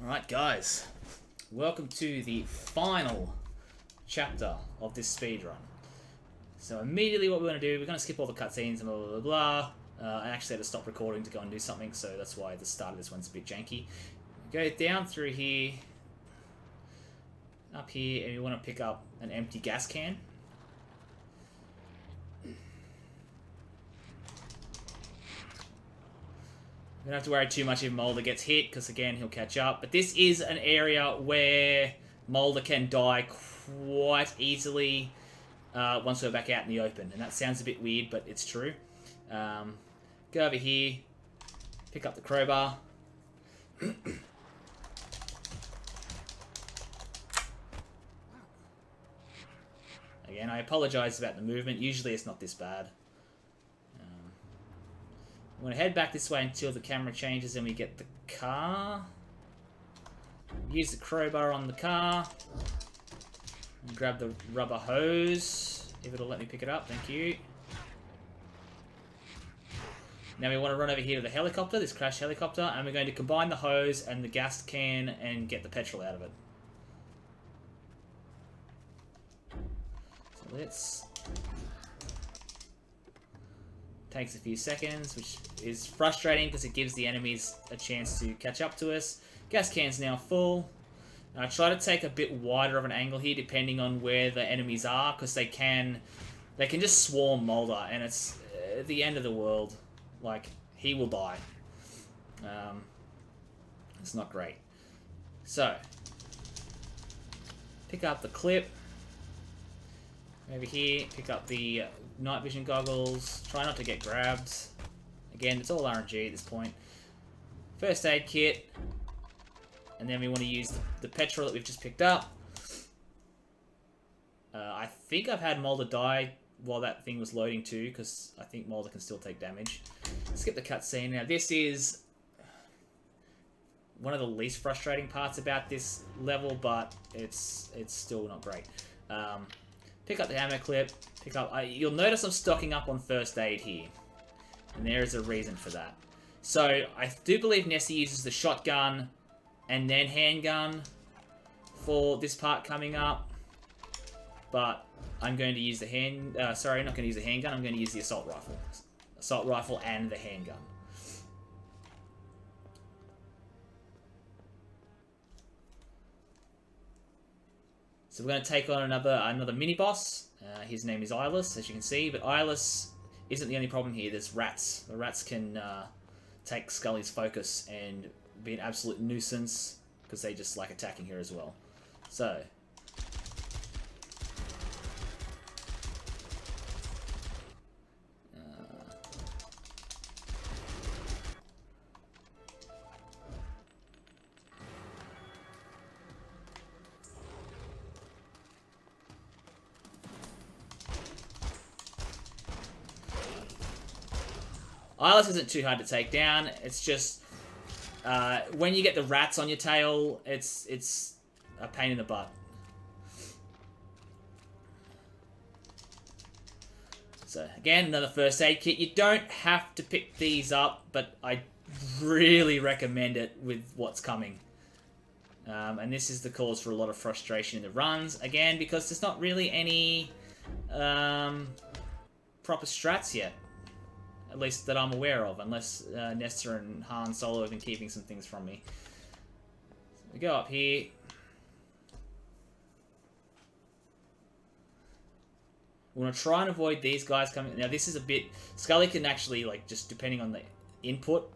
Alright guys, welcome to the final chapter of this speedrun. So immediately what we're going to do, we're going to skip all the cutscenes and blah blah blah blah. I actually had to stop recording to go and do something, so that's why the start of this one's a bit janky. Go down through here, up here, and you want to pick up an empty gas can. We don't have to worry too much if Mulder gets hit, because again, he'll catch up. But this is an area where Mulder can die quite easily once we're back out in the open. And that sounds a bit weird, but it's true. Go over here, pick up the crowbar. Again, I apologise about the movement. Usually it's not this bad. I'm going to head back this way until the camera changes and we get the car. Use the crowbar on the car. And grab the rubber hose, if it'll let me pick it up, thank you. Now we want to run over here to the helicopter, this crashed helicopter, and we're going to combine the hose and the gas can and get the petrol out of it. So let's... Takes a few seconds, which is frustrating because it gives the enemies a chance to catch up to us. Gas can's now full. I try to take a bit wider of an angle here, depending on where the enemies are, because they can just swarm Mulder, and it's the end of the world. Like, he will die. It's not great. So, pick up the clip. Over here, pick up the night vision goggles. Try not to get grabbed. Again, it's all RNG at this point. First aid kit. And then we want to use the petrol that we've just picked up. I think I've had Mulder die while that thing was loading too, because I think Mulder can still take damage. Skip the cutscene. Now this is one of the least frustrating parts about this level, but it's still not great. Pick up the ammo clip. Pick up. You'll notice I'm stocking up on first aid here, and there is a reason for that. So I do believe Nessie uses the shotgun and then handgun for this part coming up, but I'm going to use the sorry, I'm not going to use the handgun. I'm going to use the assault rifle and the handgun. So we're going to take on another mini-boss. His name is Eyeless, as you can see. But Eyeless isn't the only problem here. There's rats. The rats can take Scully's focus and be an absolute nuisance, because they just like attacking her as well. So... Eyeless isn't too hard to take down. It's just when you get the rats on your tail, it's a pain in the butt. So again, another first aid kit. You don't have to pick these up, but I really recommend it with what's coming. And this is the cause for a lot of frustration in the runs. Again, because there's not really any proper strats yet. At least that I'm aware of, unless Nesta and Han Solo have been keeping some things from me. So we go up here. We want to try and avoid these guys coming. Now this is a bit... Scully can actually, like, just depending on the input,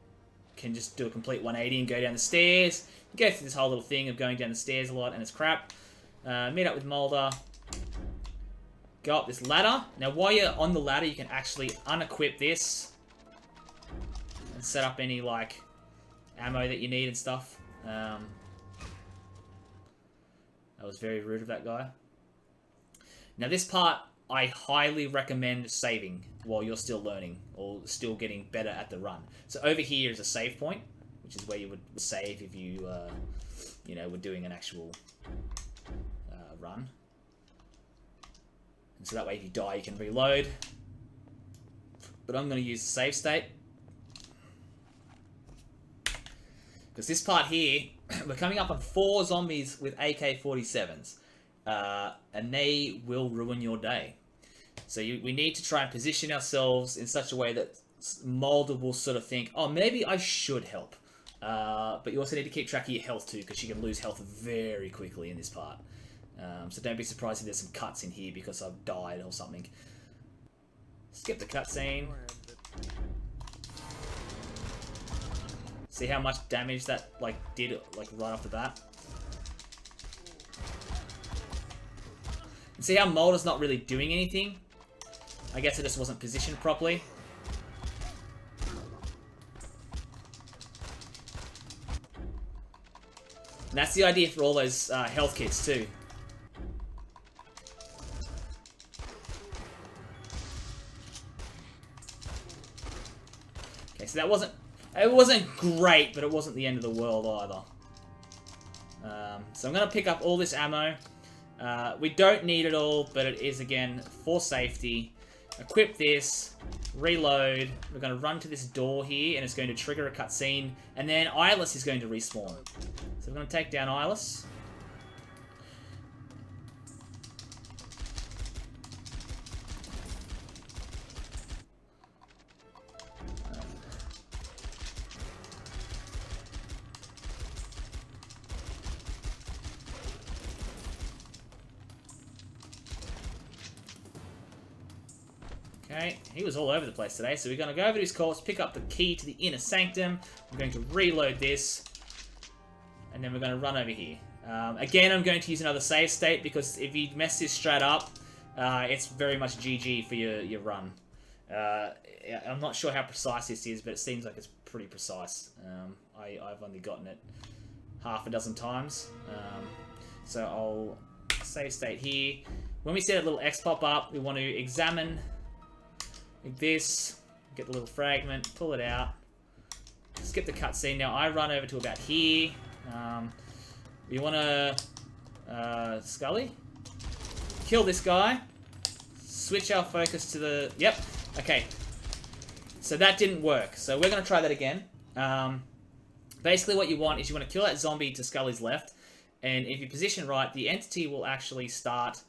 can just do a complete 180 and go down the stairs. You go through this whole little thing of going down the stairs a lot, and it's crap. Meet up with Mulder. Go up this ladder. Now, while you're on the ladder, you can actually unequip this and set up any, like, ammo that you need and stuff. That was very rude of that guy. Now, this part, I highly recommend saving while you're still learning or still getting better at the run. So over here is a save point, which is where you would save if you, you know, were doing an actual run. And so that way if you die you can reload. But I'm going to use the save state. Because this part here, we're coming up on 4 zombies with AK-47s. And they will ruin your day. So we need to try and position ourselves in such a way that Mulder will sort of think, oh, maybe I should help. But you also need to keep track of your health too, because you can lose health very quickly in this part. So don't be surprised if there's some cuts in here because I've died or something. Skip the cutscene. See how much damage that did right off the bat. And see how Mulder's not really doing anything? I guess it just wasn't positioned properly. And that's the idea for all those health kits too. Okay, so that wasn't... It wasn't great, but it wasn't the end of the world either. So I'm going to pick up all this ammo. We don't need it all, but it is, again, for safety. Equip this, reload. We're going to run to this door here, and it's going to trigger a cutscene. And then Eyeless is going to respawn. So we're going to take down Eyeless. Okay, he was all over the place today, so we're going to go over to his corpse, pick up the key to the inner sanctum. I'm going to reload this, and then we're going to run over here. Again, I'm going to use another save state, because if you mess this straight up, it's very much GG for your run. I'm not sure how precise this is, but it seems like it's pretty precise. I've only gotten it half a dozen times. So I'll save state here. When we see that little X pop up, we want to examine... like this, get the little fragment, pull it out, skip the cutscene. Now I run over to about here. We want to Scully, kill this guy, switch our focus to the, yep, okay. So that didn't work, so we're going to try that again. Basically what you want is you want to kill that zombie to Scully's left, and if you position right, the entity will actually start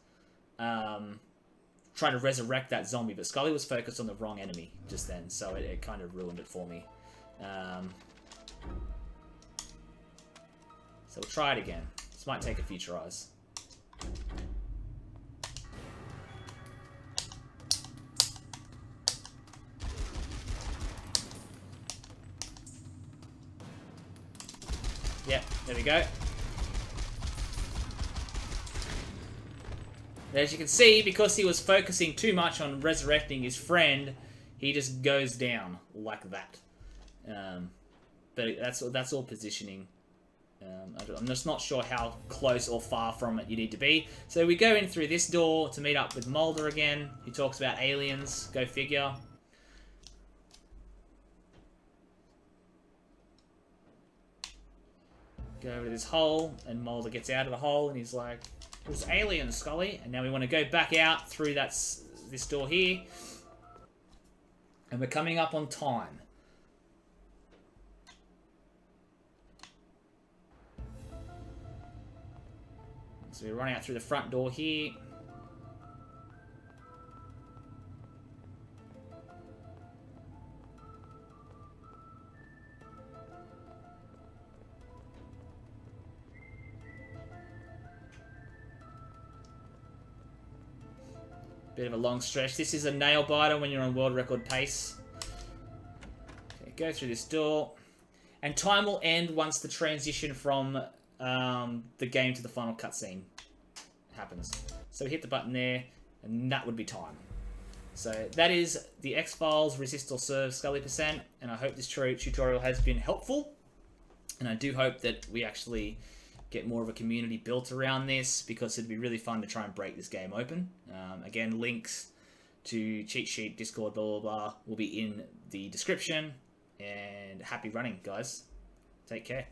trying to resurrect that zombie, but Scully was focused on the wrong enemy just then, so it kind of ruined it for me. So we'll try it again. This might take a few tries. Yep, there we go. As you can see, because he was focusing too much on resurrecting his friend, he just goes down like that. But that's all positioning. I'm just not sure how close or far from it you need to be. So we go in through this door to meet up with Mulder again. He talks about aliens. Go figure. Go over to this hole, and Mulder gets out of the hole, and he's like... It was aliens, Scully. And now we want to go back out through this door here. And we're coming up on time. So we're running out through the front door here. Bit of a long stretch. This is a nail biter when you're on world record pace. Okay, go through this door. And time will end once the transition from the game to the final cutscene happens. So we hit the button there, and that would be time. So that is the X-Files Resist or Serve Scully %, and I hope this tutorial has been helpful. And I do hope that we actually get more of a community built around this, because it'd be really fun to try and break this game open. Again, links to cheat sheet, Discord, blah, blah, blah, will be in the description. And happy running, guys. Take care.